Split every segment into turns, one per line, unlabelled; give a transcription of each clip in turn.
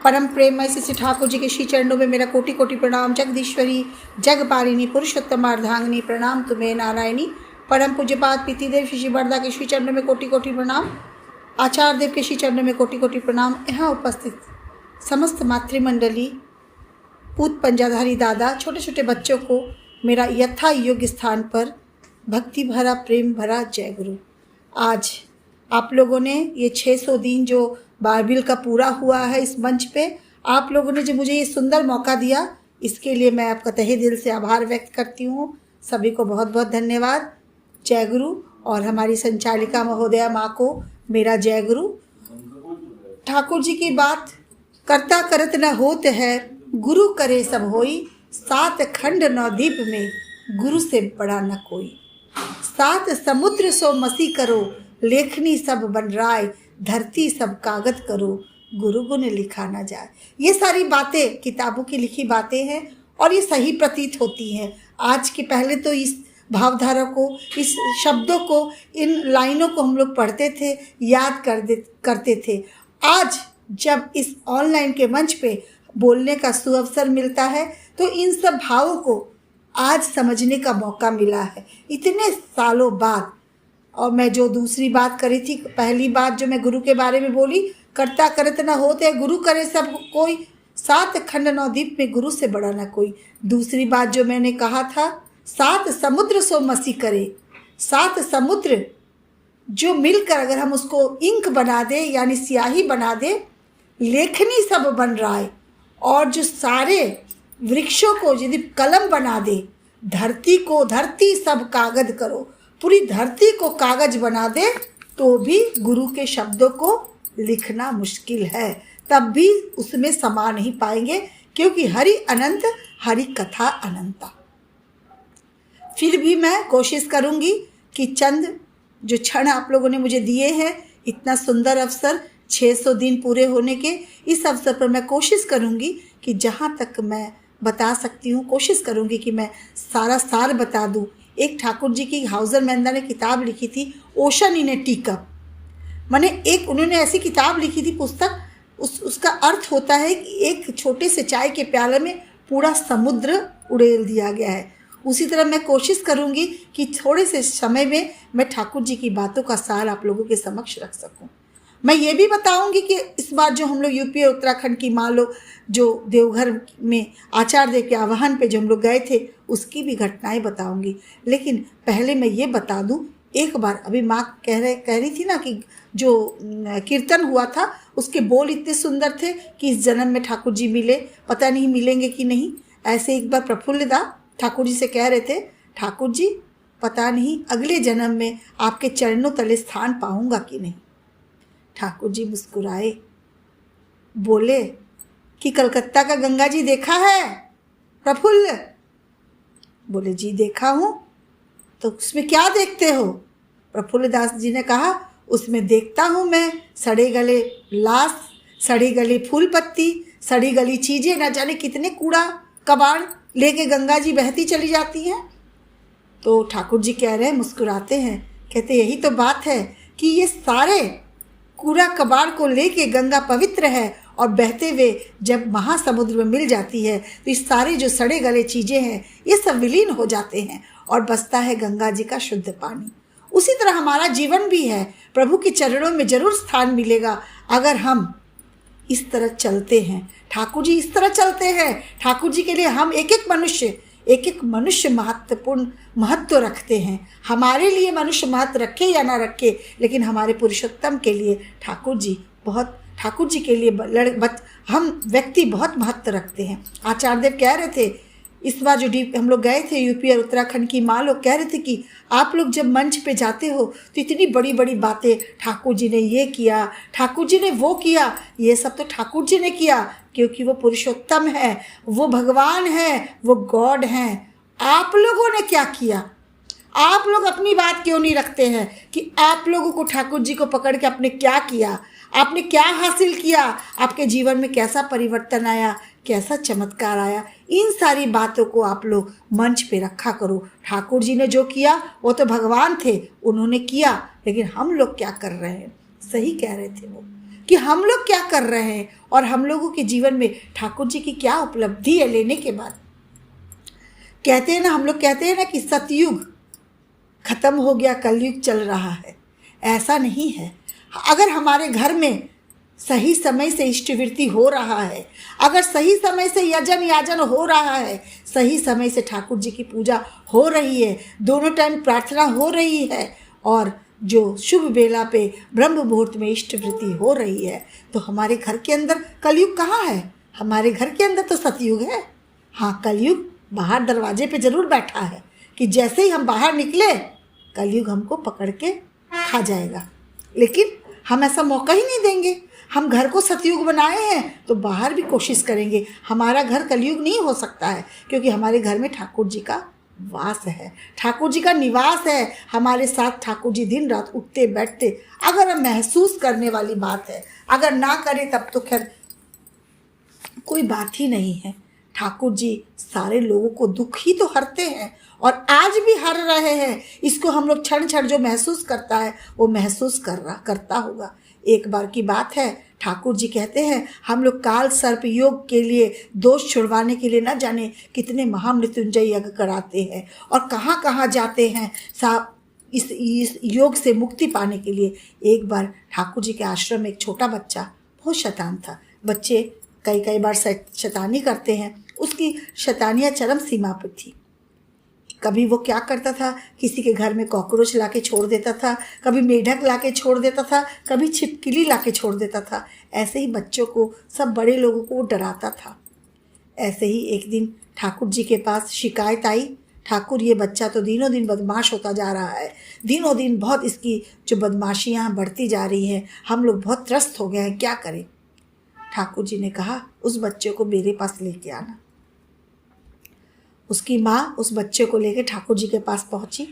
परम प्रेममय श्री ठाकुर जी के श्री चरणों में मेरा कोटि कोटि प्रणाम। जगदीश्वरी जगपालिनी पुरुषोत्तम अर्धांगिनी प्रणाम तुम्हें नारायणी। परम पूज्यपाद पीतिदेव श्री बरदा के श्री चरणों में कोटि कोटि प्रणाम। आचार्य देव के श्री चरणों में कोटि कोटि प्रणाम। यहाँ उपस्थित समस्त मातृमंडली, पूत पंजाधारी दादा, छोटे छोटे बच्चों को मेरा यथा योग्य स्थान पर भक्ति भरा प्रेम भरा जय गुरु। आज आप लोगों ने ये 600 दिन जो बारबिल का पूरा हुआ है, इस मंच पे आप लोगों ने जो मुझे ये सुंदर मौका दिया, इसके लिए मैं आपका तहे दिल से आभार व्यक्त करती हूँ। सभी को बहुत बहुत धन्यवाद। जय गुरु। और हमारी संचालिका महोदया माँ को मेरा जय गुरु। ठाकुर जी की बात करता करत न होत है, गुरु करे सब होई। 7 खंड 9 दीप में गुरु से बड़ा न कोई। 7 समुद्र सो मसी करो, लेखनी सब बन राय। धरती सब कागज करो, गुरु गुण लिखा ना जाए। ये सारी बातें किताबों की लिखी बातें हैं और ये सही प्रतीत होती हैं। आज के पहले तो इस भावधारा को, इस शब्दों को, इन लाइनों को हम लोग पढ़ते थे, याद करते थे। आज जब इस ऑनलाइन के मंच पे बोलने का सुअवसर मिलता है तो इन सब भावों को आज समझने का मौका मिला है, इतने सालों बाद। और मैं जो दूसरी बात करी थी, पहली बात जो मैं गुरु के बारे में बोली, करता करत न होते, गुरु करे सब कोई। 7 खंड 9 दीप में गुरु से बड़ा न कोई। दूसरी बात जो मैंने कहा था, 7 समुद्र सो मसी करे। 7 समुद्र जो मिलकर अगर हम उसको इंक बना दे, यानी स्याही बना दे, लेखनी सब बन रहा है। और जो सारे वृक्षों को यदि कलम बना दे, धरती सब कागज करो, पूरी धरती को कागज बना दे, तो भी गुरु के शब्दों को लिखना मुश्किल है, तब भी उसमें समा नहीं पाएंगे, क्योंकि हरि अनंत, हरि कथा अनंता। फिर भी मैं कोशिश करूंगी कि चंद जो क्षण आप लोगों ने मुझे दिए हैं, इतना सुंदर अवसर, 600 दिन पूरे होने के, इस अवसर पर मैं कोशिश करूंगी कि जहाँ तक मैं बता सकती हूँ, कोशिश करूंगी कि मैं सारा सार बता दूँ। एक ठाकुर जी की हाउजर मेहंदा ने किताब लिखी थी, ocean in A tea cup. मैंने एक उन्होंने ऐसी किताब लिखी थी, पुस्तक, उसका अर्थ होता है कि एक छोटे से चाय के प्याले में पूरा समुद्र उड़ेल दिया गया है। उसी तरह मैं कोशिश करूंगी कि थोड़े से समय में मैं ठाकुर जी की बातों का सार आप लोगों के समक्ष रख सकूं। मैं ये भी बताऊंगी कि इस बार जो हम लोग यूपी और उत्तराखंड की माँ लोग जो देवघर में आचार्य देव के आवाहन पे जो हम लोग गए थे, उसकी भी घटनाएं बताऊंगी। लेकिन पहले मैं ये बता दूं, एक बार अभी माँ कह रही थी ना कि जो कीर्तन हुआ था, उसके बोल इतने सुंदर थे कि इस जन्म में ठाकुर जी मिले, पता नहीं मिलेंगे कि नहीं। ऐसे एक बार प्रफुल्ल दा ठाकुर जी से कह रहे थे, ठाकुर जी पता नहीं अगले जन्म में आपके चरणों तले स्थान पाऊंगा कि नहीं। ठाकुर जी मुस्कुराए, बोले कि कलकत्ता का गंगा जी देखा है प्रफुल्ल? बोले जी देखा हूँ। तो उसमें क्या देखते हो? प्रफुल्ल दास जी ने कहा, उसमें देखता हूँ मैं सड़े गले लाश, सड़ी गली फूल पत्ती, सड़ी गली चीज़ें, न जाने कितने कूड़ा कबाड़ लेके गंगा जी बहती चली जाती हैं। तो ठाकुर जी कह रहे हैं, मुस्कुराते हैं, कहते यही तो बात है कि ये सारे कूड़ा कबाड़ को लेके गंगा पवित्र है, और बहते हुए जब महासमुद्र में मिल जाती है तो इस सारे जो सड़े गले चीज़ें हैं ये सब विलीन हो जाते हैं और बसता है गंगा जी का शुद्ध पानी। उसी तरह हमारा जीवन भी है, प्रभु के चरणों में जरूर स्थान मिलेगा अगर हम इस तरह चलते हैं। ठाकुर जी इस तरह चलते हैं। ठाकुर जी के लिए हम एक एक मनुष्य महत्वपूर्ण महत्व रखते हैं। हमारे लिए मनुष्य महत्व रखे या ना रखे, लेकिन हमारे पुरुषोत्तम के लिए ठाकुर जी के लिए हम व्यक्ति बहुत महत्व रखते हैं। आचार्य देव कह रहे थे, इस बार जो हम लोग गए थे यूपी और उत्तराखंड की माँ लोग कह रहे थे कि आप लोग जब मंच पे जाते हो तो इतनी बड़ी बड़ी बातें, ठाकुर जी ने ये किया, ठाकुर जी ने वो किया, ये सब तो ठाकुर जी ने किया, क्योंकि वो पुरुषोत्तम है, वो भगवान है, वो गॉड हैं। आप लोगों ने क्या किया? आप लोग अपनी बात क्यों नहीं रखते हैं कि आप लोगों को ठाकुर जी को पकड़ के आपने क्या किया, आपने क्या हासिल किया, आपके जीवन में कैसा परिवर्तन आया, कैसा चमत्कार आया। इन सारी बातों को आप लोग मंच पे रखा करो। ठाकुर जी ने जो किया वो तो भगवान थे, उन्होंने किया, लेकिन हम लोग क्या कर रहे हैं। सही कह रहे थे वो कि हम लोग क्या कर रहे हैं और हम लोगों के जीवन में ठाकुर जी की क्या उपलब्धि है लेने के बाद। कहते हैं ना, हम लोग कहते हैं ना कि सतयुग खत्म हो गया, कलयुग चल रहा है। ऐसा नहीं है। अगर हमारे घर में सही समय से इष्टवृत्ति हो रहा है, अगर सही समय से यजन याजन हो रहा है, सही समय से ठाकुर जी की पूजा हो रही है, दोनों टाइम प्रार्थना हो रही है और जो शुभ बेला पे ब्रह्म मुहूर्त में इष्टवृत्ति हो रही है, तो हमारे घर के अंदर कलयुग कहाँ है। हमारे घर के अंदर तो सतयुग है। हाँ, कलयुग बाहर दरवाजे पे जरूर बैठा है कि जैसे ही हम बाहर निकले कलयुग हमको पकड़ के खा जाएगा, लेकिन हम ऐसा मौका ही नहीं देंगे। हम घर को सतयुग बनाए हैं तो बाहर भी कोशिश करेंगे। हमारा घर कलयुग नहीं हो सकता है, क्योंकि हमारे घर में ठाकुर जी का वास है, ठाकुर जी का निवास है। हमारे साथ ठाकुर जी दिन रात उठते बैठते। अगर हम महसूस करने वाली बात है, अगर ना करें तब तो खैर कोई बात ही नहीं है। ठाकुर जी सारे लोगों को दुख ही तो हरते हैं और आज भी हर रहे हैं। इसको हम लोग क्षण क्षण जो महसूस करता है वो महसूस करता होगा। एक बार की बात है, ठाकुर जी कहते हैं हम लोग काल सर्प योग के लिए, दोष छुड़वाने के लिए न जाने कितने महामृत्युंजय यज्ञ कराते हैं और कहाँ कहाँ जाते हैं इस योग से मुक्ति पाने के लिए। एक बार ठाकुर जी के आश्रम में एक छोटा बच्चा बहुत शैतान था। बच्चे कई बार शैतानी करते हैं, उसकी शैतानियाँ चरम सीमा पर थी। कभी वो क्या करता था, किसी के घर में कॉकरोच लाके छोड़ देता था, कभी मेढक लाके छोड़ देता था, कभी छिपकली लाके छोड़ देता था। ऐसे ही बच्चों को, सब बड़े लोगों को वो डराता था। ऐसे ही एक दिन ठाकुर जी के पास शिकायत आई, ठाकुर ये बच्चा तो दिनों दिन बदमाश होता जा रहा है, दिनों दिन बहुत इसकी जो बदमाशियाँ बढ़ती जा रही हैं, हम लोग बहुत त्रस्त हो गए हैं, क्या करें। ठाकुर जी ने कहा उस बच्चे को मेरे पास लेके आना। उसकी माँ उस बच्चे को लेकर ठाकुर जी के पास पहुँची।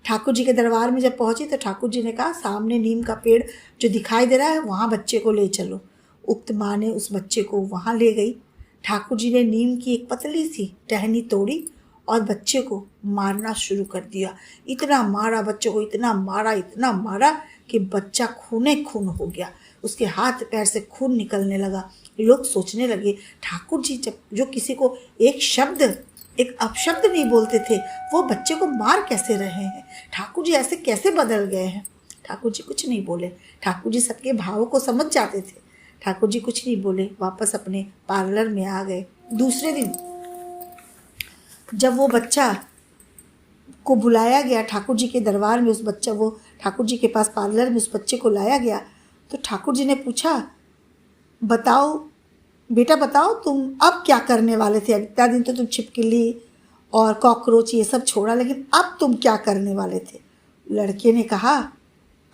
ठाकुर जी के दरबार में जब पहुँची तो ठाकुर जी ने कहा सामने नीम का पेड़ जो दिखाई दे रहा है वहाँ बच्चे को ले चलो। उक्त माँ ने उस बच्चे को वहाँ ले गई। ठाकुर जी ने नीम की एक पतली सी टहनी तोड़ी और बच्चे को मारना शुरू कर दिया। इतना मारा बच्चे को, इतना मारा कि बच्चा खूने खून हो गया। उसके हाथ पैर से खून निकलने लगा। लोग सोचने लगे ठाकुर जी जब जो किसी को एक अपशब्द नहीं बोलते थे, वो बच्चे को मार कैसे रहे हैं। ठाकुर जी ऐसे कैसे बदल गए हैं। ठाकुर जी कुछ नहीं बोले। ठाकुर जी सबके भावों को समझ जाते थे। ठाकुर जी कुछ नहीं बोले, वापस अपने पार्लर में आ गए। दूसरे दिन जब वो बच्चा को बुलाया गया ठाकुर जी के दरबार में, वो ठाकुर जी के पास पार्लर में उस बच्चे को लाया गया, तो ठाकुर जी ने पूछा बताओ बेटा, बताओ तुम अब क्या करने वाले थे। इतना दिन तो तुम छिपकली और कॉकरोच ये सब छोड़ा, लेकिन अब तुम क्या करने वाले थे। लड़के ने कहा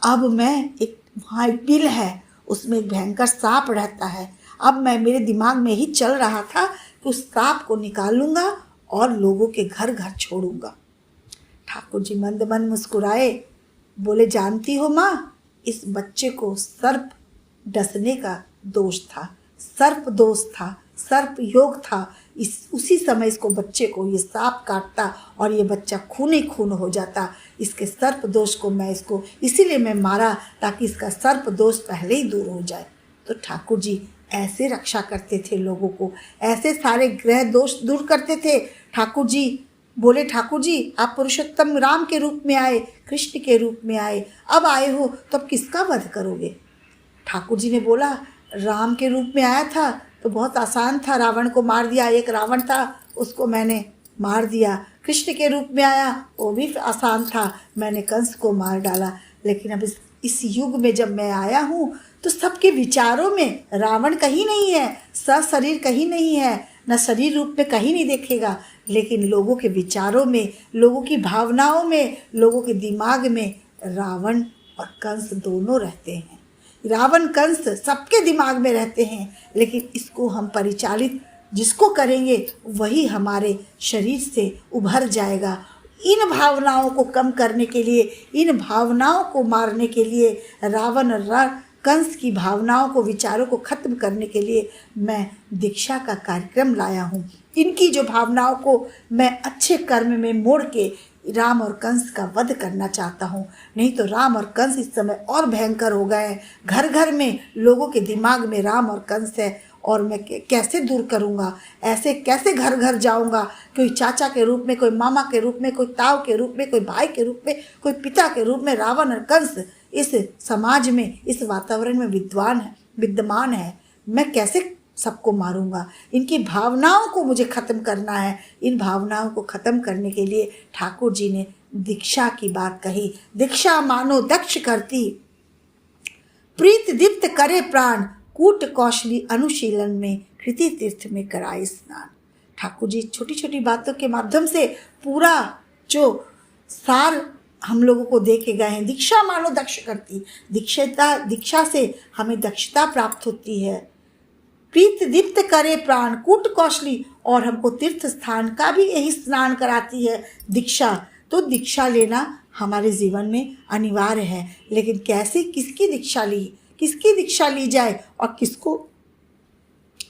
अब मैं वहाँ एक बिल है, उसमें एक भयंकर सांप रहता है। अब मेरे दिमाग में ही चल रहा था कि उस सांप को निकालूंगा और लोगों के घर घर छोड़ूंगा। ठाकुर जी मंद मंद मुस्कुराए, बोले जानती हो माँ, इस बच्चे को सर्प डसने का दोष था, सर्प दोष था, सर्प योग था। उसी समय इसको बच्चे को ये सांप काटता और ये बच्चा खूने खून हो जाता। इसके सर्प दोष को इसीलिए मैं मारा ताकि इसका सर्प दोष पहले ही दूर हो जाए। तो ठाकुर जी ऐसे रक्षा करते थे लोगों को, ऐसे सारे ग्रह दोष दूर करते थे। ठाकुर जी बोले ठाकुर जी आप पुरुषोत्तम राम के रूप में आए, कृष्ण के रूप में आए, अब आए हो तो अब किसका वध करोगे। ठाकुर जी ने बोला राम के रूप में आया था तो बहुत आसान था, रावण को मार दिया। एक रावण था उसको मैंने मार दिया। कृष्ण के रूप में आया, वो भी आसान था, मैंने कंस को मार डाला। लेकिन अब इस युग में जब मैं आया हूँ तो सबके विचारों में रावण कहीं नहीं है, सशरीर कहीं नहीं है, न शरीर रूप में कहीं नहीं देखेगा, लेकिन लोगों के विचारों में, लोगों की भावनाओं में, लोगों के दिमाग में रावण और कंस दोनों रहते हैं। रावण कंस सबके दिमाग में रहते हैं, लेकिन इसको हम परिचालित जिसको करेंगे वही हमारे शरीर से उभर जाएगा। इन भावनाओं को कम करने के लिए, इन भावनाओं को मारने के लिए रावण और कंस की भावनाओं को, विचारों को खत्म करने के लिए मैं दीक्षा का कार्यक्रम लाया हूँ। इनकी जो भावनाओं को मैं अच्छे कर्म में मोड़ के राम और कंस का वध करना चाहता हूँ। नहीं तो राम और कंस इस समय और भयंकर हो गए हैं। घर घर में लोगों के दिमाग में राम और कंस है, और मैं कैसे दूर करूँगा? ऐसे कैसे घर घर जाऊँगा? कोई चाचा के रूप में, कोई मामा के रूप में, कोई ताऊ के रूप में, कोई भाई के रूप में, कोई पिता के रूप में रावण और कंस इस समाज में, इस वातावरण में विद्यमान है। मैं कैसे सबको मारूंगा? इनकी भावनाओं को मुझे खत्म करना है। इन भावनाओं को खत्म करने के लिए ठाकुर जी ने दीक्षा की बात कही। दीक्षा मानो दक्ष करती, प्रीत दीप्त करे प्राण, कूट कौशली अनुशीलन में, कृति तीर्थ में कराए स्नान। ठाकुर जी छोटी छोटी बातों के माध्यम से पूरा जो सार हम लोगों को दे के गए हैं। दीक्षा मानो दक्ष करती, दीक्षा से हमें दक्षता प्राप्त होती है। प्रीत दीप्त करे प्राण, कूट कौशली, और हमको तीर्थ स्थान का भी यही स्नान कराती है दीक्षा। तो दीक्षा लेना हमारे जीवन में अनिवार्य है। लेकिन कैसे, किसकी दीक्षा ली जाए और किसको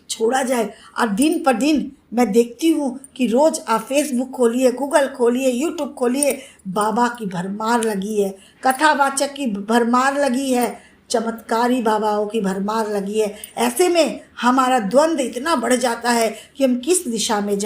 छोड़ा जाए? और दिन पर दिन मैं देखती हूँ कि रोज़ आप फेसबुक खोलिए, गूगल खोलिए, यूट्यूब खोलिए, बाबा की भरमार लगी है, कथावाचक की भरमार लगी है, चमत्कारी बाबाओं की भरमार लगी है। ऐसे में हमारा द्वंद्व इतना बढ़ जाता है कि हम किस दिशा में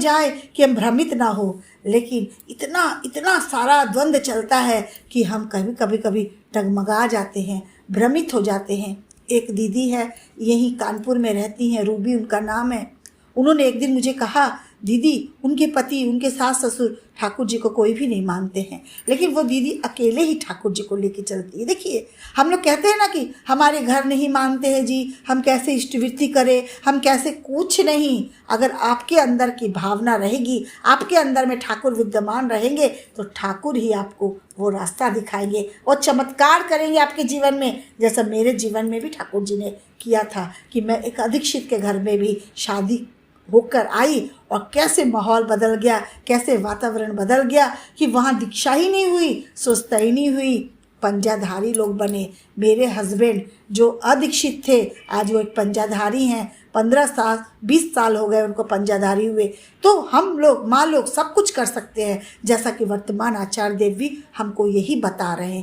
जाए कि हम भ्रमित ना हो। लेकिन इतना सारा द्वंद्व चलता है कि हम कभी डगमगा जाते हैं, भ्रमित हो जाते हैं। एक दीदी है, यहीं कानपुर में रहती हैं, रूबी उनका नाम है। उन्होंने एक दिन मुझे कहा, दीदी उनके पति, उनके सास ससुर ठाकुर जी को कोई भी नहीं मानते हैं, लेकिन वो दीदी अकेले ही ठाकुर जी को लेके चलती है। देखिए, हम लोग कहते हैं ना कि हमारे घर नहीं मानते हैं जी, हम कैसे इष्टवृत्ति करें, हम कैसे, कुछ नहीं। अगर आपके अंदर की भावना रहेगी, आपके अंदर में ठाकुर विद्यमान रहेंगे, तो ठाकुर ही आपको वो रास्ता दिखाएंगे और चमत्कार करेंगे आपके जीवन में। जैसा मेरे जीवन में भी ठाकुर जी ने किया था कि मैं एक अदीक्षित के घर में भी शादी होकर आई, और कैसे माहौल बदल गया, कैसे वातावरण बदल गया कि वहाँ दीक्षा ही नहीं हुई, स्वस्थता ही नहीं हुई, पंजाधारी लोग बने। मेरे हस्बैंड जो अदीक्षित थे, आज वो एक पंजाधारी हैं। 15 साल 20 साल हो गए उनको पंजाधारी हुए। तो हम लोग, माँ लोग सब कुछ कर सकते हैं, जैसा कि वर्तमान आचार्य देव भी हमको यही बता रहे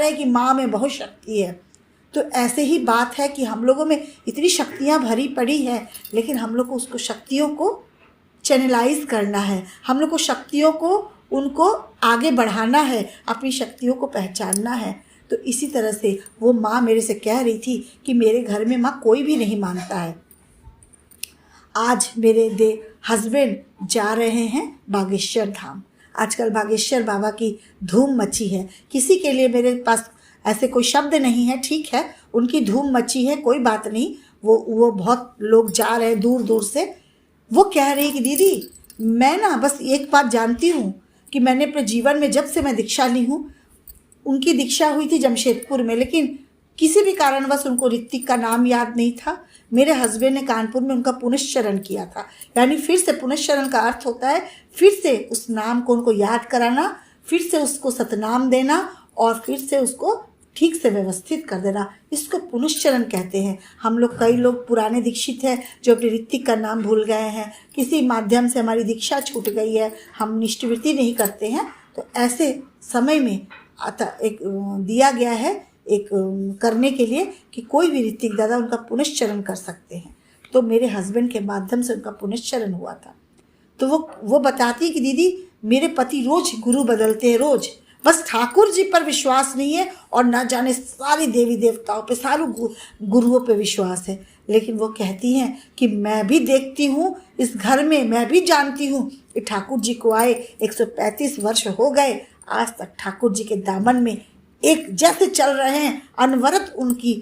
हैं कि माँ में बहुत शक्ति है। तो ऐसे ही बात है कि हम लोगों में इतनी शक्तियाँ भरी पड़ी है, लेकिन हम लोग को उसको शक्तियों को चैनलाइज करना है, हम लोग को शक्तियों को उनको आगे बढ़ाना है, अपनी शक्तियों को पहचानना है। तो इसी तरह से वो माँ मेरे से कह रही थी कि मेरे घर में माँ कोई भी नहीं मानता है। आज मेरे हस्बैंड जा रहे हैं बागेश्वर धाम। आजकल बागेश्वर बाबा की धूम मची है। किसी के लिए मेरे पास ऐसे कोई शब्द नहीं है, ठीक है, उनकी धूम मची है, कोई बात नहीं। वो बहुत लोग जा रहे हैं दूर दूर से। वो कह रही कि दीदी मैं ना बस एक बात जानती हूँ कि मैंने अपने जीवन में जब से मैं दीक्षा ली हूँ, उनकी दीक्षा हुई थी जमशेदपुर में, लेकिन किसी भी कारणवश उनको ऋतिक का नाम याद नहीं था। मेरे हस्बैंड ने कानपुर में उनका पुनश्चरण किया था। यानी फिर से, पुनश्चरण का अर्थ होता है फिर से उस नाम को उनको याद कराना, फिर से उसको सतनाम देना और फिर से उसको ठीक से व्यवस्थित कर देना। इसको पुनश्चरण कहते हैं। हम लोग, कई लोग पुराने दीक्षित हैं जो अपने ऋतिक का नाम भूल गए हैं, किसी माध्यम से हमारी दीक्षा छूट गई है, हम निष्ठवृत्ति नहीं करते हैं। तो ऐसे समय में एक दिया गया है एक करने के लिए कि कोई भी ऋतिक दादा उनका पुनश्चरण कर सकते हैं। तो मेरे हस्बैंड के माध्यम से उनका पुनश्चरण हुआ था। तो वो बताती है कि दीदी मेरे पति रोज गुरु बदलते हैं, रोज, बस ठाकुर जी पर विश्वास नहीं है और ना जाने सारी देवी देवताओं पे, सारे गुरुओं पे विश्वास है। लेकिन वो कहती हैं कि मैं भी देखती हूँ इस घर में, मैं भी जानती हूँ कि ठाकुर जी को आए 135 वर्ष हो गए, आज तक ठाकुर जी के दामन में एक जैसे चल रहे हैं, अनवरत उनकी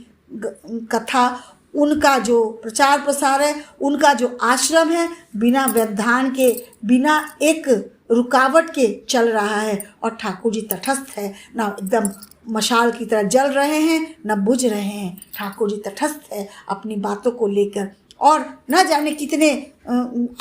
कथा, उनका जो प्रचार प्रसार है, उनका जो आश्रम है, बिना व्यवधान के, बिना एक रुकावट के चल रहा है। और ठाकुर जी तटस्थ है, ना एकदम मशाल की तरह जल रहे हैं, ना बुझ रहे हैं। ठाकुर जी तटस्थ है अपनी बातों को लेकर। और ना जाने कितने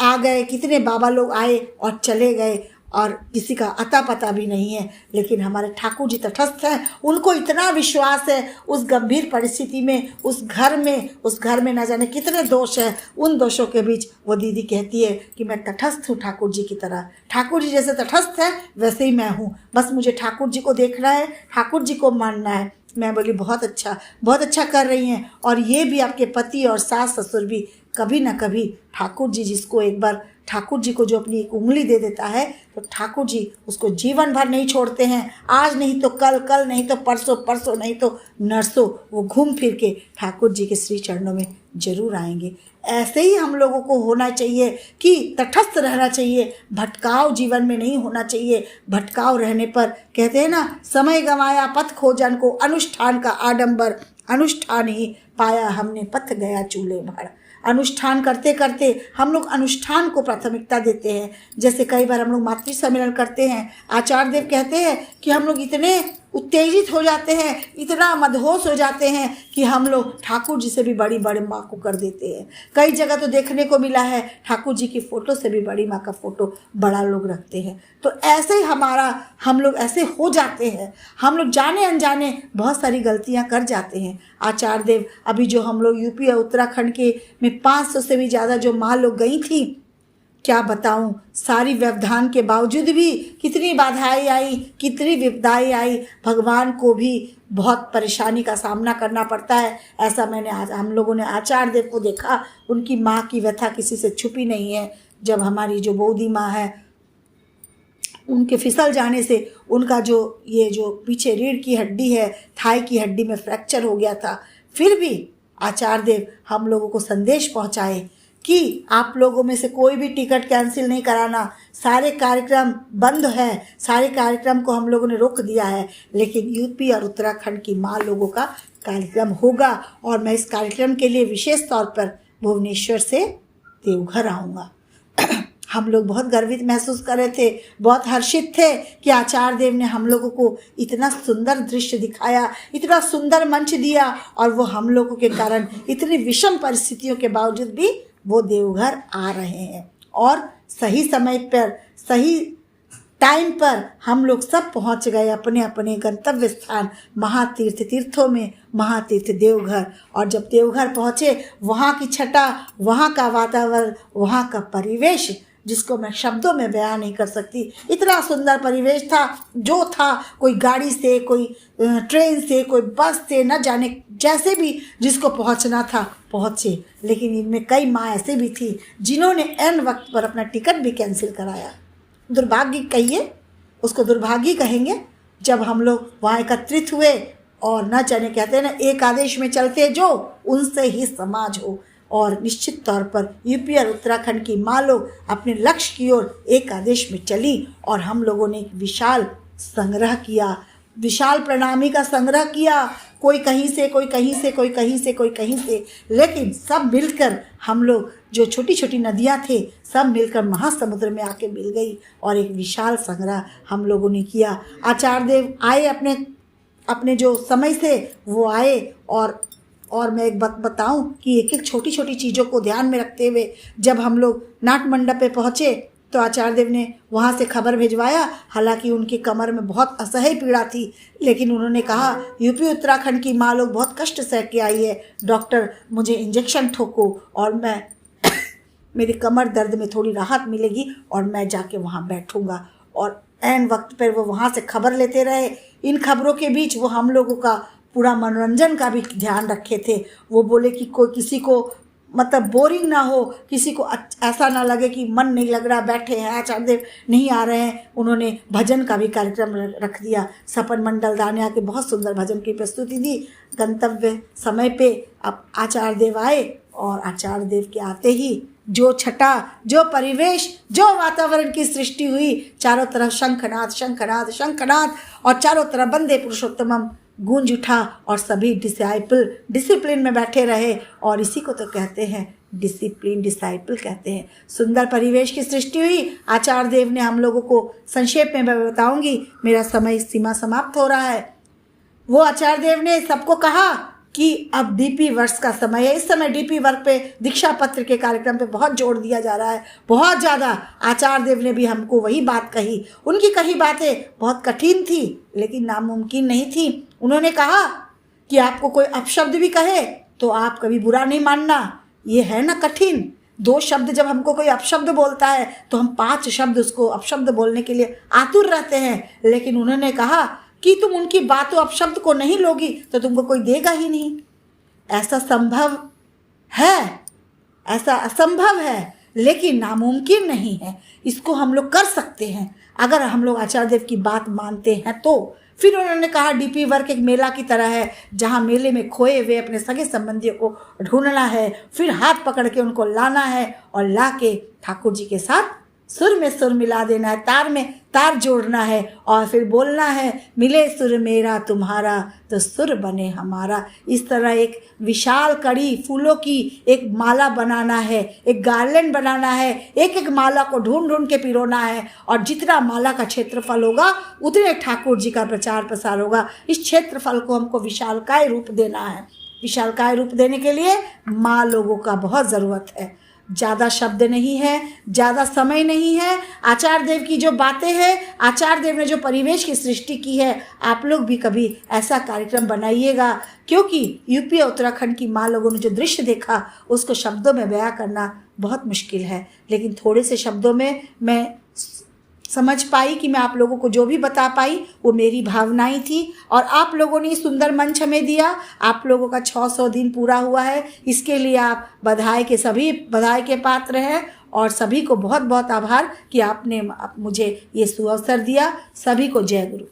आ गए, कितने बाबा लोग आए और चले गए। और किसी का अता पता भी नहीं है, लेकिन हमारे ठाकुर जी तटस्थ हैं। उनको इतना विश्वास है उस गंभीर परिस्थिति में, उस घर में न जाने कितने दोष हैं, उन दोषों के बीच वो दीदी कहती है कि मैं तटस्थ हूँ ठाकुर जी की तरह। ठाकुर जी जैसे तटस्थ है वैसे ही मैं हूँ, बस मुझे ठाकुर जी को देखना है, ठाकुर जी को मानना है। मैं बोली बहुत अच्छा कर रही हैं। और ये भी आपके पति और सास ससुर भी कभी ना कभी ठाकुर जी, जिसको एक बार ठाकुर जी को जो अपनी एक उंगली दे देता है तो ठाकुर जी उसको जीवन भर नहीं छोड़ते हैं। आज नहीं तो कल, कल नहीं तो परसों, परसों नहीं तो नरसों वो घूम फिर के ठाकुर जी के श्री चरणों में जरूर आएंगे। ऐसे ही हम लोगों को होना चाहिए कि तटस्थ रहना चाहिए, भटकाव जीवन में नहीं होना चाहिए। भटकाव रहने पर कहते हैं ना, समय गंवाया पथ खोजन को, अनुष्ठान का आडंबर अनुष्ठान ही पाया हमने, पथ गया चूल्हे भाड़। अनुष्ठान करते करते हम लोग अनुष्ठान को प्राथमिकता देते हैं। जैसे कई बार हम लोग मातृ सम्मेलन करते हैं, आचार्य देव कहते हैं कि हम लोग इतने उत्तेजित हो जाते हैं, इतना मदहोश हो जाते हैं कि हम लोग ठाकुर जी से भी बड़ी माँ को कर देते हैं। कई जगह तो देखने को मिला है ठाकुर जी की फ़ोटो से भी बड़ी माँ का फ़ोटो बड़ा लोग रखते हैं। तो ऐसे ही हम लोग ऐसे हो जाते हैं, हम लोग जाने अनजाने बहुत सारी गलतियाँ कर जाते हैं। आचार्य देव अभी जो हम लोग यूपी और उत्तराखंड के में 500 से भी ज़्यादा जो माँ लोग गई थी, क्या बताऊं, सारी व्यवधान के बावजूद भी कितनी बाधाएं आई, कितनी विपदाएं आई, भगवान को भी बहुत परेशानी का सामना करना पड़ता है। ऐसा मैंने आज हम लोगों ने आचार्य देव को देखा, उनकी माँ की व्यथा किसी से छुपी नहीं है। जब हमारी जो बौदी माँ है उनके फिसल जाने से उनका जो पीछे रीढ़ की हड्डी है, थाई की हड्डी में फ्रैक्चर हो गया था, फिर भी आचार्य देव हम लोगों को संदेश पहुँचाए कि आप लोगों में से कोई भी टिकट कैंसिल नहीं कराना, सारे कार्यक्रम बंद है, सारे कार्यक्रम को हम लोगों ने रोक दिया है, लेकिन यूपी और उत्तराखंड की माँ लोगों का कार्यक्रम होगा और मैं इस कार्यक्रम के लिए विशेष तौर पर भुवनेश्वर से देवघर आऊँगा। हम लोग बहुत गर्वित महसूस कर रहे थे, बहुत हर्षित थे कि आचार्य देव ने हम लोगों को इतना सुंदर दृश्य दिखाया, इतना सुंदर मंच दिया, और वो हम लोगों के कारण इतनी विषम परिस्थितियों के बावजूद भी वो देवघर आ रहे हैं। और सही समय पर, सही टाइम पर हम लोग सब पहुंच गए अपने अपने गंतव्य स्थान, महातीर्थ तीर्थों में, महातीर्थ देवघर। और जब देवघर पहुँचे, वहाँ की छटा, वहाँ का वातावरण, वहाँ का परिवेश, जिसको मैं शब्दों में बयान नहीं कर सकती, इतना सुंदर परिवेश था। जो था, कोई गाड़ी से, कोई ट्रेन से, कोई बस से, न जाने जैसे भी जिसको पहुंचना था पहुंचे। लेकिन इनमें कई माँ ऐसे भी थी जिन्होंने एन वक्त पर अपना टिकट भी कैंसिल कराया। दुर्भाग्य कहिए, उसको दुर्भाग्य कहेंगे। जब हम लोग वहाँ एकत्रित हुए और न जाने, कहते हैं ना, एक आदेश में चलते जो, उनसे ही समाज हो। और निश्चित तौर पर यूपी और उत्तराखंड की माँ लोग अपने लक्ष्य की ओर एक आदेश में चली और हम लोगों ने एक विशाल संग्रह किया, विशाल प्रणामी का संग्रह किया। कोई कहीं से, कोई कहीं से, कोई कहीं से, कोई कहीं से, लेकिन सब मिलकर हम लोग, जो छोटी छोटी नदियाँ थे, सब मिलकर महासमुद्र में आके मिल गई और एक विशाल संग्रह हम लोगों ने किया। आचार्य देव आए अपने जो समय से वो आए। और मैं एक बात बताऊं कि एक एक छोटी छोटी चीज़ों को ध्यान में रखते हुए जब हम लोग नाट मंडप पे पहुँचे तो आचार्य देव ने वहाँ से खबर भिजवाया। हालांकि उनकी कमर में बहुत असह्य पीड़ा थी, लेकिन उन्होंने कहा यूपी उत्तराखंड की माँ लोग बहुत कष्ट सह के आई है, डॉक्टर मुझे इंजेक्शन ठोको और मैं मेरी कमर दर्द में थोड़ी राहत मिलेगी और मैं जाके वहाँ बैठूँगा। और ऐन वक्त पर वो वहाँ से खबर लेते रहे। इन खबरों के बीच वो हम लोगों का पूरा मनोरंजन का भी ध्यान रखे थे। वो बोले कि कोई किसी को मतलब बोरिंग ना हो, किसी को ऐसा ना लगे कि मन नहीं लग रहा, बैठे हैं, आचार्य देव नहीं आ रहे हैं। उन्होंने भजन का भी कार्यक्रम रख दिया। सपन मंडल दाने आके बहुत सुंदर भजन की प्रस्तुति दी। गंतव्य समय पे अब आचार्य देव आए और आचार्य देव के आते ही जो छटा, जो परिवेश, जो वातावरण की सृष्टि हुई, चारों तरफ शंखनाद शंखनाद शंखनाद और चारों तरफ वंदे पुरुषोत्तमम गूंज उठा और सभी डिसिप्लिन में बैठे रहे। और इसी को तो कहते हैं डिसिप्लिन, डिसाइपल कहते हैं। सुंदर परिवेश की सृष्टि हुई। आचार्य देव ने हम लोगों को, संक्षेप में मैं बताऊंगी, मेरा समय सीमा समाप्त हो रहा है। वो आचार्य देव ने सबको कहा कि अब डीपी वर्ष का समय है। इस समय डीपी वर्क पे, दीक्षा पत्र के कार्यक्रम पे बहुत जोर दिया जा रहा है, बहुत ज़्यादा। आचार्य देव ने भी हमको वही बात कही। उनकी कही बातें बहुत कठिन थी लेकिन नामुमकिन नहीं थी। उन्होंने कहा कि आपको कोई अपशब्द भी कहे तो आप कभी बुरा नहीं मानना। ये है ना कठिन, 2 शब्द जब हमको कोई अपशब्द बोलता है तो हम 5 शब्द उसको अपशब्द बोलने के लिए आतुर रहते हैं। लेकिन उन्होंने कहा कि तुम उनकी बातों अपशब्द को नहीं लोगी तो तुमको कोई देगा ही नहीं। ऐसा संभव है, ऐसा असंभव है लेकिन नामुमकिन नहीं है। इसको हम लोग कर सकते हैं अगर हम लोग आचार्य देव की बात मानते हैं तो। फिर उन्होंने कहा डीपी वर्क एक मेला की तरह है, जहाँ मेले में खोए हुए अपने सगे संबंधियों को ढूंढना है, फिर हाथ पकड़ के उनको लाना है और ला के ठाकुर जी के साथ सुर में सुर मिला देना है, तार में तार जोड़ना है और फिर बोलना है, मिले सुर मेरा तुम्हारा तो सुर बने हमारा। इस तरह एक विशाल कड़ी फूलों की एक माला बनाना है, एक गार्लेंड बनाना है, एक एक माला को ढूंढ ढूंढ के पिरोना है और जितना माला का क्षेत्रफल होगा उतने ठाकुर जी का प्रचार प्रसार होगा। इस क्षेत्रफल को हमको विशालकाय रूप देना है। विशालकाय रूप देने के लिए माँ लोगों का बहुत ज़रूरत है। ज़्यादा शब्द नहीं है, ज़्यादा समय नहीं है। आचार्य देव की जो बातें हैं, आचार्य देव ने जो परिवेश की सृष्टि की है, आप लोग भी कभी ऐसा कार्यक्रम बनाइएगा। क्योंकि यूपी और उत्तराखंड की माँ लोगों ने जो दृश्य देखा उसको शब्दों में बयां करना बहुत मुश्किल है, लेकिन थोड़े से शब्दों में मैं समझ पाई कि मैं आप लोगों को जो भी बता पाई वो मेरी भावनाएं थी। और आप लोगों ने सुंदर मंच हमें दिया। आप लोगों का 600 दिन पूरा हुआ है, इसके लिए आप बधाई के पात्र हैं और सभी को बहुत बहुत आभार कि आपने मुझे ये सुअवसर दिया। सभी को जय गुरु।